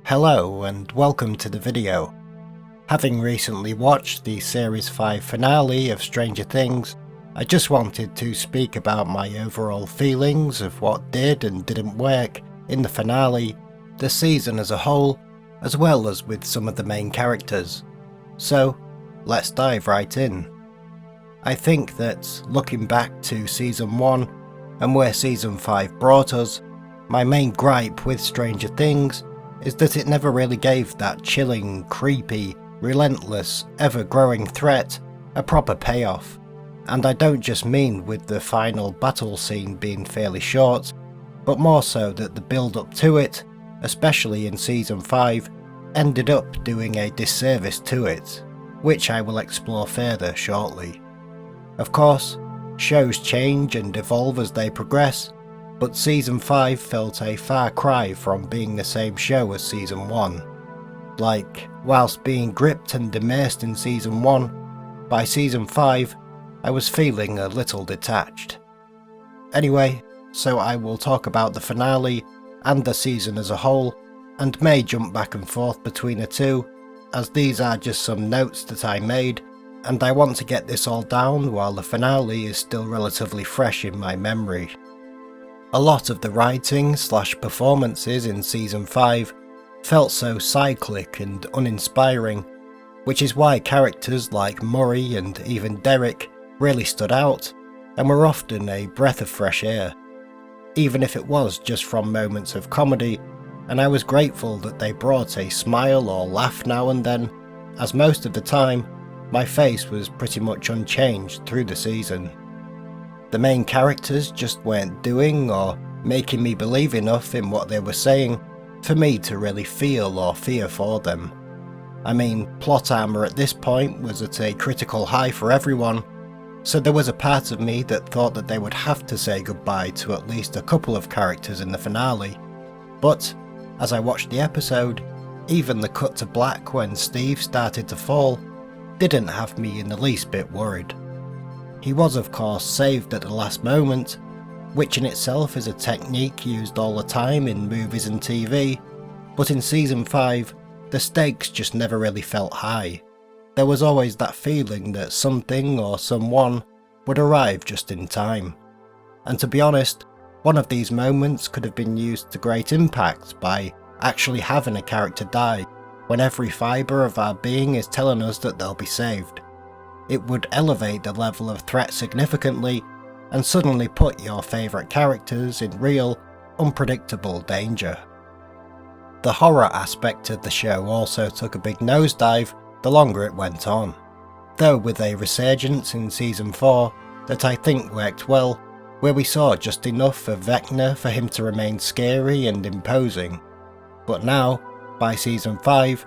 Hello and welcome to the video. Having recently watched the Series 5 finale of Stranger Things, I just wanted to speak about my overall feelings of what did and didn't work in the finale, the season as a whole, as well as with some of the main characters. So, let's dive right in. I think that looking back to Season 1 and where Season 5 brought us, my main gripe with Stranger Things is that it never really gave that chilling, creepy, relentless, ever-growing threat a proper payoff. And I don't just mean with the final battle scene being fairly short, but more so that the build-up to it, especially in Season 5, ended up doing a disservice to it, which I will explore further shortly. Of course, shows change and evolve as they progress, but Season 5 felt a far cry from being the same show as Season 1. Like, whilst being gripped and immersed in Season 1, by Season 5 I was feeling a little detached. Anyway, so I will talk about the finale and the season as a whole, and may jump back and forth between the two, as these are just some notes that I made, and I want to get this all down while the finale is still relatively fresh in my memory. A lot of the writing / performances in Season 5 felt so cyclic and uninspiring, which is why characters like Murray and even Derek really stood out, and were often a breath of fresh air, even if it was just from moments of comedy, and I was grateful that they brought a smile or laugh now and then, as most of the time, my face was pretty much unchanged through the season. The main characters just weren't doing or making me believe enough in what they were saying for me to really feel or fear for them. I mean, plot armor at this point was at a critical high for everyone, so there was a part of me that thought that they would have to say goodbye to at least a couple of characters in the finale. But, as I watched the episode, even the cut to black when Steve started to fall didn't have me in the least bit worried. He was of course saved at the last moment, which in itself is a technique used all the time in movies and TV, but in Season 5, the stakes just never really felt high. There was always that feeling that something or someone would arrive just in time. And to be honest, one of these moments could have been used to great impact by actually having a character die when every fibre of our being is telling us that they'll be saved. It would elevate the level of threat significantly and suddenly put your favourite characters in real, unpredictable danger. The horror aspect of the show also took a big nosedive the longer it went on, though with a resurgence in Season 4 that I think worked well, where we saw just enough of Vecna for him to remain scary and imposing. But now, by Season 5,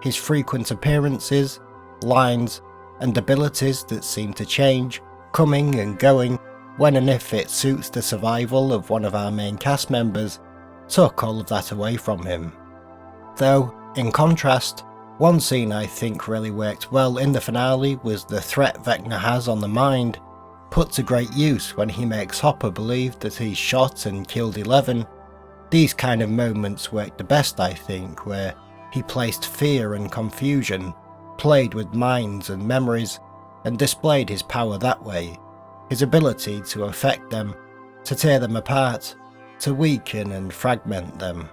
his frequent appearances, lines, and abilities that seem to change, coming and going when and if it suits the survival of one of our main cast members, took all of that away from him. Though, in contrast, one scene I think really worked well in the finale was the threat Vecna has on the mind, put to great use when he makes Hopper believe that he's shot and killed 11. These kind of moments worked the best, I think, where he placed fear and confusion, played with minds and memories, and displayed his power that way, his ability to affect them, to tear them apart, to weaken and fragment them.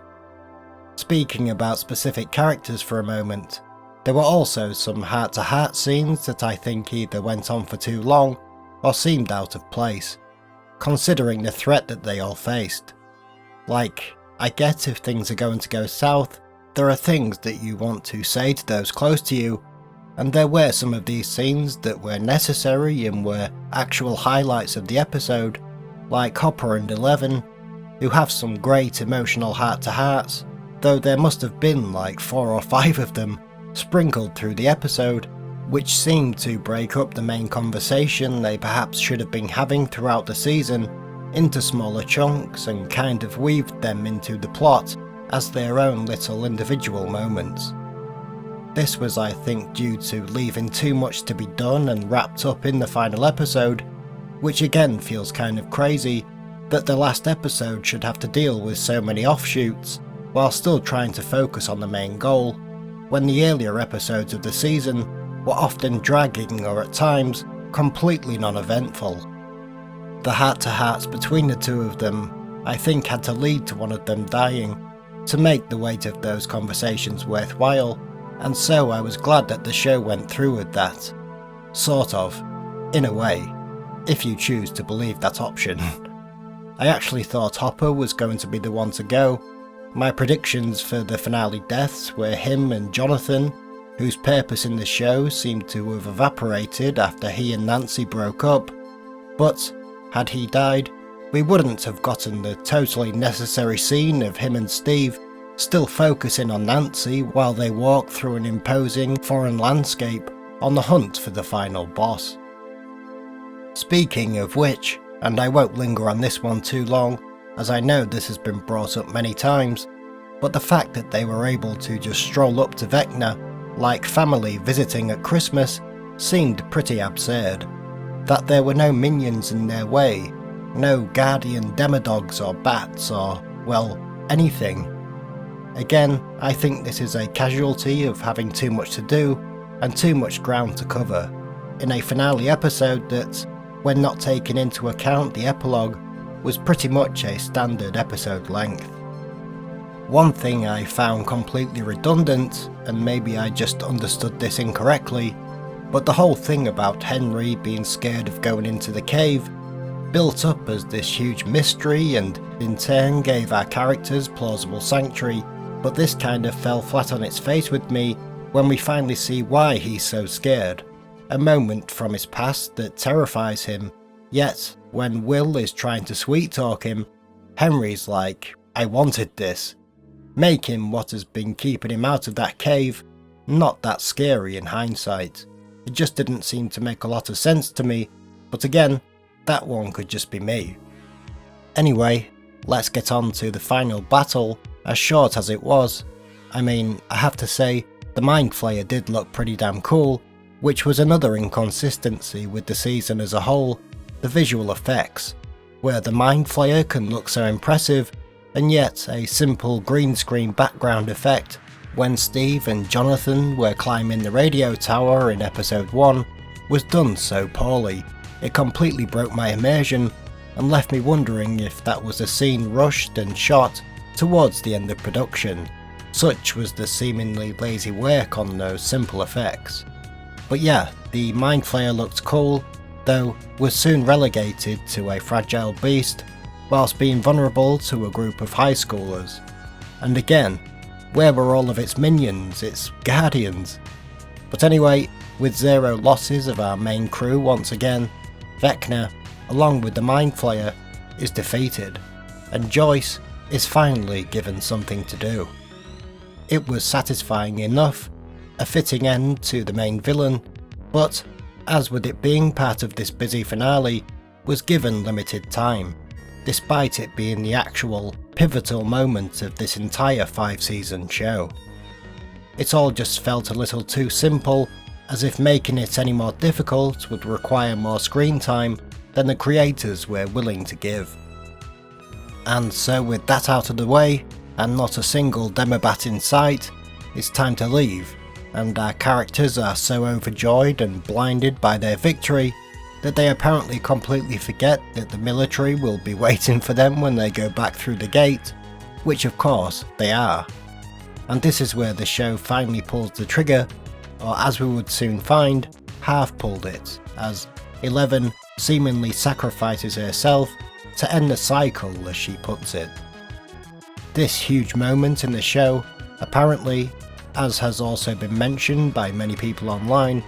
Speaking about specific characters for a moment, there were also some heart-to-heart scenes that I think either went on for too long or seemed out of place, considering the threat that they all faced. Like, I get if things are going to go south, there are things that you want to say to those close to you, and there were some of these scenes that were necessary and were actual highlights of the episode, like Hopper and 11, who have some great emotional heart-to-hearts, though there must have been like 4 or 5 of them sprinkled through the episode, which seemed to break up the main conversation they perhaps should have been having throughout the season into smaller chunks and kind of weaved them into the plot as their own little individual moments. This was, I think, due to leaving too much to be done and wrapped up in the final episode, which again feels kind of crazy that the last episode should have to deal with so many offshoots, while still trying to focus on the main goal, when the earlier episodes of the season were often dragging or at times completely non-eventful. The heart-to-hearts between the two of them, I think, had to lead to one of them dying to make the weight of those conversations worthwhile, and so I was glad that the show went through with that. Sort of, in a way, if you choose to believe that option. I actually thought Hopper was going to be the one to go. My predictions for the finale deaths were him and Jonathan, whose purpose in the show seemed to have evaporated after he and Nancy broke up, but had he died, we wouldn't have gotten the totally necessary scene of him and Steve still focusing on Nancy while they walk through an imposing foreign landscape on the hunt for the final boss. Speaking of which, and I won't linger on this one too long, as I know this has been brought up many times, but the fact that they were able to just stroll up to Vecna like family visiting at Christmas seemed pretty absurd. That there were no minions in their way, no guardian demodogs or bats or, well, anything. Again, I think this is a casualty of having too much to do and too much ground to cover, in a finale episode that, when not taking into account the epilogue, was pretty much a standard episode length. One thing I found completely redundant, and maybe I just understood this incorrectly, but the whole thing about Henry being scared of going into the cave built up as this huge mystery and in turn gave our characters plausible sanctuary, but this kind of fell flat on its face with me when we finally see why he's so scared. A moment from his past that terrifies him, yet when Will is trying to sweet talk him, Henry's like, "I wanted this." Making what has been keeping him out of that cave not that scary in hindsight. It just didn't seem to make a lot of sense to me, but again, that one could just be me. Anyway, let's get on to the final battle, as short as it was. I mean, I have to say, the mindflayer did look pretty damn cool, which was another inconsistency with the season as a whole, the visual effects, where the mindflayer can look so impressive, and yet a simple green screen background effect when Steve and Jonathan were climbing the radio tower in episode 1 was done so poorly. It completely broke my immersion and left me wondering if that was a scene rushed and shot towards the end of production. Such was the seemingly lazy work on those simple effects. But yeah, the mindflayer looked cool, though was soon relegated to a fragile beast whilst being vulnerable to a group of high schoolers. And again, where were all of its minions, its guardians? But anyway, with zero losses of our main crew once again, Vecna, along with the mindflayer, is defeated, and Joyce is finally given something to do. It was satisfying enough, a fitting end to the main villain, but, as with it being part of this busy finale, was given limited time, despite it being the actual pivotal moment of this entire 5-season show. It all just felt a little too simple, as if making it any more difficult would require more screen time than the creators were willing to give. And so with that out of the way, and not a single Demobat in sight, it's time to leave, and our characters are so overjoyed and blinded by their victory that they apparently completely forget that the military will be waiting for them when they go back through the gate, which of course they are. And this is where the show finally pulls the trigger, or as we would soon find, half pulled it, as 11 seemingly sacrifices herself to end the cycle, as she puts it. This huge moment in the show, apparently, as has also been mentioned by many people online,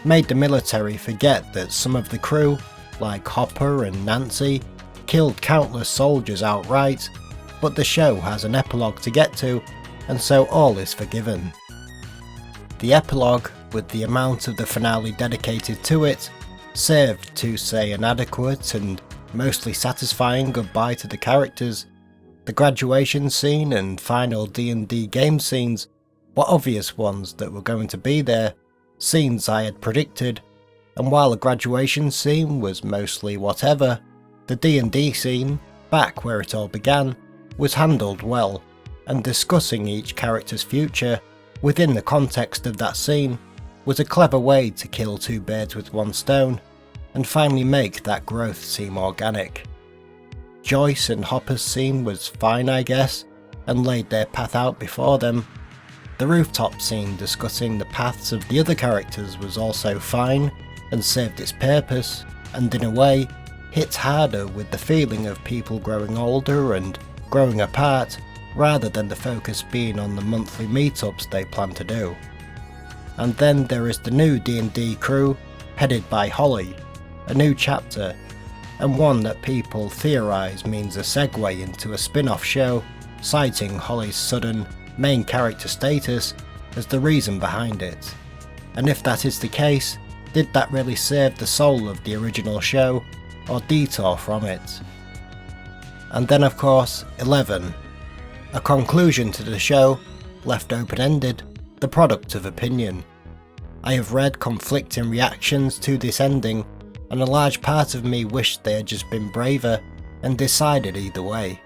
made the military forget that some of the crew, like Hopper and Nancy, killed countless soldiers outright, but the show has an epilogue to get to, and so all is forgiven. The epilogue, with the amount of the finale dedicated to it, served to say an adequate and mostly satisfying goodbye to the characters. The graduation scene and final D&D game scenes were obvious ones that were going to be there, scenes I had predicted, and while the graduation scene was mostly whatever, the D&D scene, back where it all began, was handled well, and discussing each character's future within the context of that scene was a clever way to kill two birds with one stone, and finally make that growth seem organic. Joyce and Hopper's scene was fine, I guess, and laid their path out before them. The rooftop scene discussing the paths of the other characters was also fine and served its purpose, and in a way, hits harder with the feeling of people growing older and growing apart, rather than the focus being on the monthly meetups they plan to do. And then there is the new D&D crew, headed by Holly, a new chapter, and one that people theorize means a segue into a spin-off show, citing Holly's sudden main character status as the reason behind it. And if that is the case, did that really serve the soul of the original show, or detour from it? And then of course, 11. A conclusion to the show, left open-ended, the product of opinion. I have read conflicting reactions to this ending, and a large part of me wished they had just been braver and decided either way.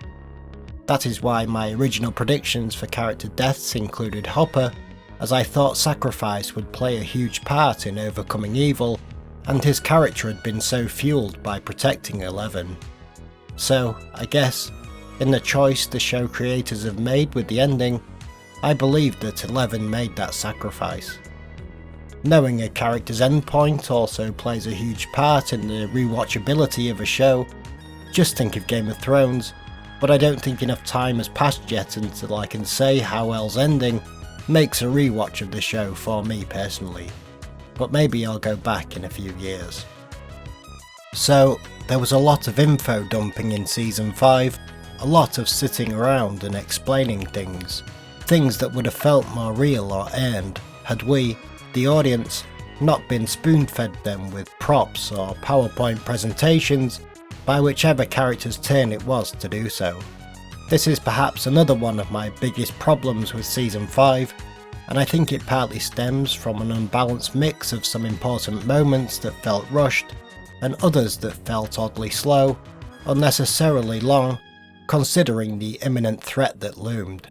That is why my original predictions for character deaths included Hopper, as I thought sacrifice would play a huge part in overcoming evil, and his character had been so fueled by protecting 11. So, I guess, in the choice the show creators have made with the ending, I believe that 11 made that sacrifice. Knowing a character's endpoint also plays a huge part in the rewatchability of a show. Just think of Game of Thrones, but I don't think enough time has passed yet until I can say how El's ending makes a rewatch of the show for me personally, but maybe I'll go back in a few years. So, there was a lot of info dumping in Season 5, a lot of sitting around and explaining things that would have felt more real or earned had we, the audience, not been spoon-fed them with props or PowerPoint presentations by whichever character's turn it was to do so. This is perhaps another one of my biggest problems with Season 5, and I think it partly stems from an unbalanced mix of some important moments that felt rushed, and others that felt oddly slow, unnecessarily long, considering the imminent threat that loomed.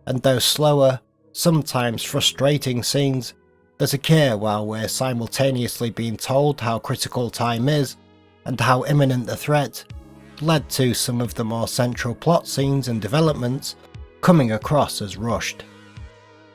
And those slower, sometimes frustrating scenes that occur while we're simultaneously being told how critical time is and how imminent the threat, led to some of the more central plot scenes and developments coming across as rushed.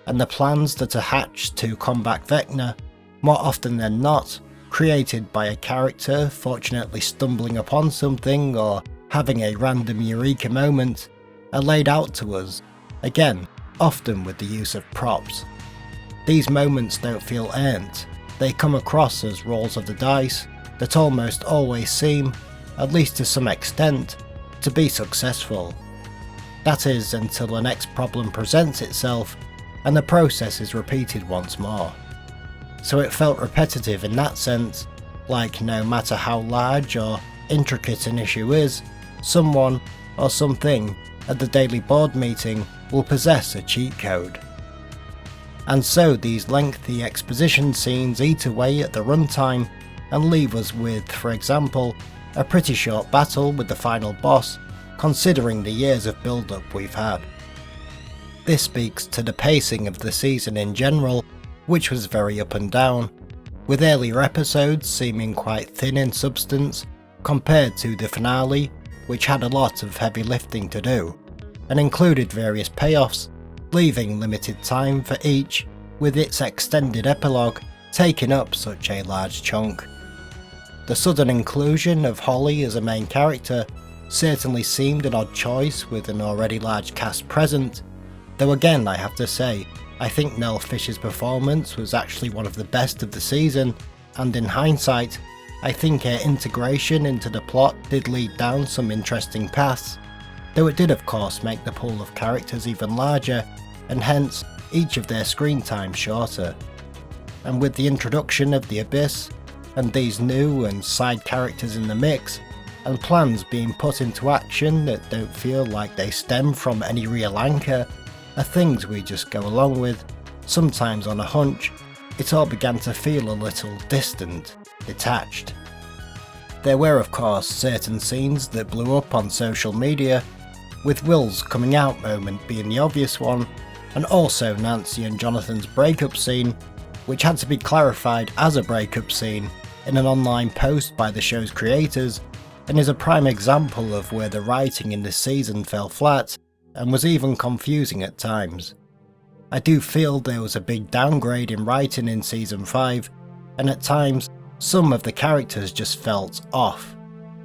And the plans that are hatched to combat Vecna, more often than not, created by a character fortunately stumbling upon something or having a random eureka moment, are laid out to us, again, often with the use of props. These moments don't feel earned, they come across as rolls of the dice that almost always seem, at least to some extent, to be successful. That is, until the next problem presents itself and the process is repeated once more. So it felt repetitive in that sense, like no matter how large or intricate an issue is, someone or something at the daily board meeting will possess a cheat code. And so these lengthy exposition scenes eat away at the runtime and leave us with, for example, a pretty short battle with the final boss, considering the years of build-up we've had. This speaks to the pacing of the season in general, which was very up and down, with earlier episodes seeming quite thin in substance compared to the finale, which had a lot of heavy lifting to do, and included various payoffs, leaving limited time for each, with its extended epilogue taking up such a large chunk. The sudden inclusion of Holly as a main character certainly seemed an odd choice with an already large cast present, though again I have to say, I think Nell Fisher's performance was actually one of the best of the season, and in hindsight, I think her integration into the plot did lead down some interesting paths, though it did of course make the pool of characters even larger, and hence each of their screen time shorter. And with the introduction of the Abyss, and these new and side characters in the mix, and plans being put into action that don't feel like they stem from any real anchor, are things we just go along with, sometimes on a hunch, it all began to feel a little distant, detached. There were of course certain scenes that blew up on social media, with Will's coming out moment being the obvious one, and also Nancy and Jonathan's breakup scene, which had to be clarified as a breakup scene in an online post by the show's creators, and is a prime example of where the writing in this season fell flat and was even confusing at times. I do feel there was a big downgrade in writing in season 5, and at times some of the characters just felt off,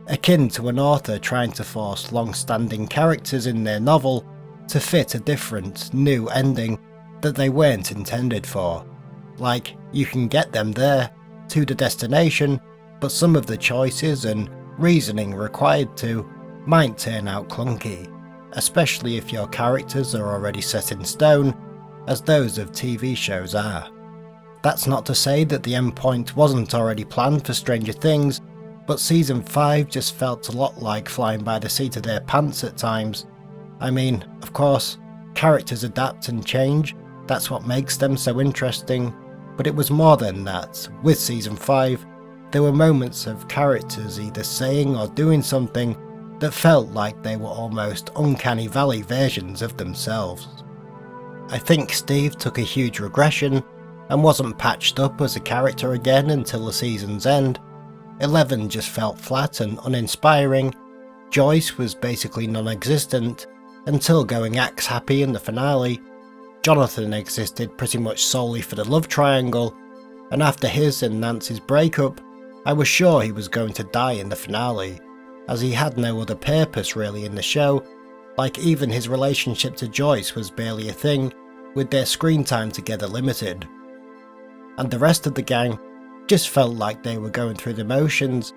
akin to an author trying to force long-standing characters in their novel to fit a different, new ending that they weren't intended for. Like, you can get them there, to the destination, but some of the choices and reasoning required to might turn out clunky, especially if your characters are already set in stone, as those of TV shows are. That's not to say that the endpoint wasn't already planned for Stranger Things, but season 5 just felt a lot like flying by the seat of their pants at times. I mean, of course, characters adapt and change, that's what makes them so interesting, but it was more than that. With season 5, there were moments of characters either saying or doing something that felt like they were almost uncanny valley versions of themselves. I think Steve took a huge regression and wasn't patched up as a character again until the season's end. Eleven just felt flat and uninspiring. Joyce was basically non-existent until going axe happy in the finale. Jonathan existed pretty much solely for the love triangle, and after his and Nancy's breakup, I was sure he was going to die in the finale, as he had no other purpose really in the show. Like, even his relationship to Joyce was barely a thing, with their screen time together limited. And the rest of the gang just felt like they were going through the motions,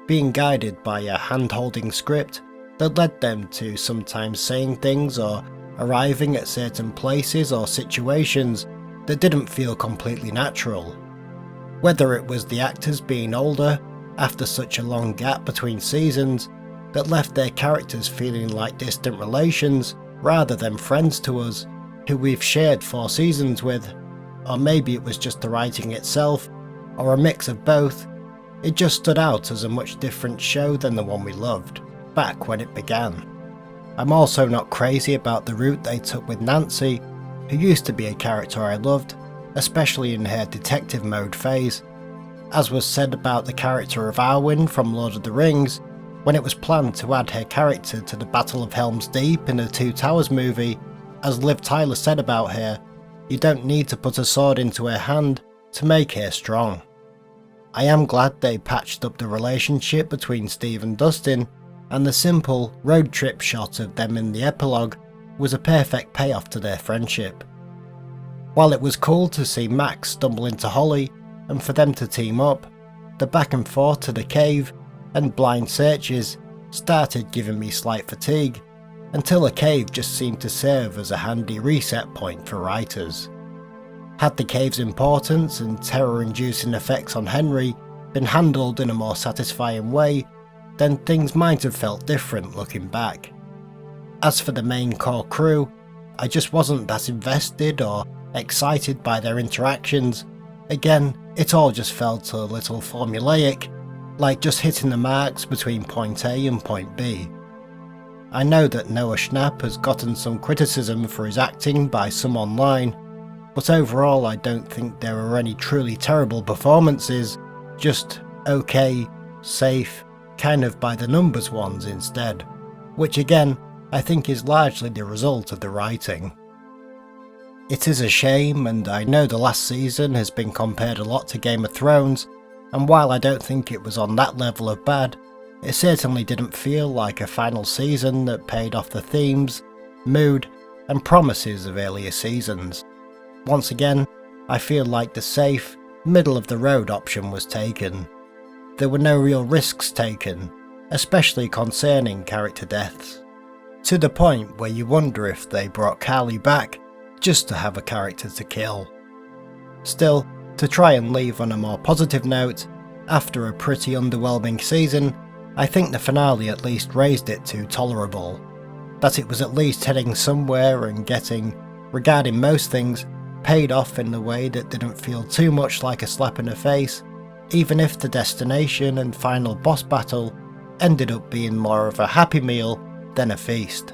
being guided by a hand-holding script that led them to sometimes saying things or arriving at certain places or situations that didn't feel completely natural. Whether it was the actors being older after such a long gap between seasons that left their characters feeling like distant relations rather than friends to us who we've shared 4 seasons with, or maybe it was just the writing itself, or a mix of both, it just stood out as a much different show than the one we loved back when it began. I'm also not crazy about the route they took with Nancy, who used to be a character I loved, especially in her detective mode phase. As was said about the character of Arwen from Lord of the Rings, when it was planned to add her character to the Battle of Helm's Deep in the Two Towers movie, as Liv Tyler said about her, you don't need to put a sword into her hand to make her strong. I am glad they patched up the relationship between Steve and Dustin, and the simple road trip shot of them in the epilogue was a perfect payoff to their friendship. While it was cool to see Max stumble into Holly and for them to team up, the back and forth to the cave and blind searches started giving me slight fatigue, until a cave just seemed to serve as a handy reset point for writers. Had the cave's importance and terror-inducing effects on Henry been handled in a more satisfying way, then things might have felt different looking back. As for the main core crew, I just wasn't that invested or excited by their interactions. Again, it all just felt a little formulaic, like just hitting the marks between point A and point B. I know that Noah Schnapp has gotten some criticism for his acting by some online, but overall I don't think there were any truly terrible performances, just okay, safe, kind of by the numbers ones instead, which again I think is largely the result of the writing. It is a shame, and I know the last season has been compared a lot to Game of Thrones, and while I don't think it was on that level of bad, it certainly didn't feel like a final season that paid off the themes, mood, and promises of earlier seasons. Once again, I feel like the safe, middle-of-the-road option was taken. There were no real risks taken, especially concerning character deaths, to the point where you wonder if they brought Carly back just to have a character to kill. Still, to try and leave on a more positive note, after a pretty underwhelming season, I think the finale at least raised it to tolerable. That it was at least heading somewhere and getting, regarding most things, paid off in a way that didn't feel too much like a slap in the face, even if the destination and final boss battle ended up being more of a happy meal than a feast.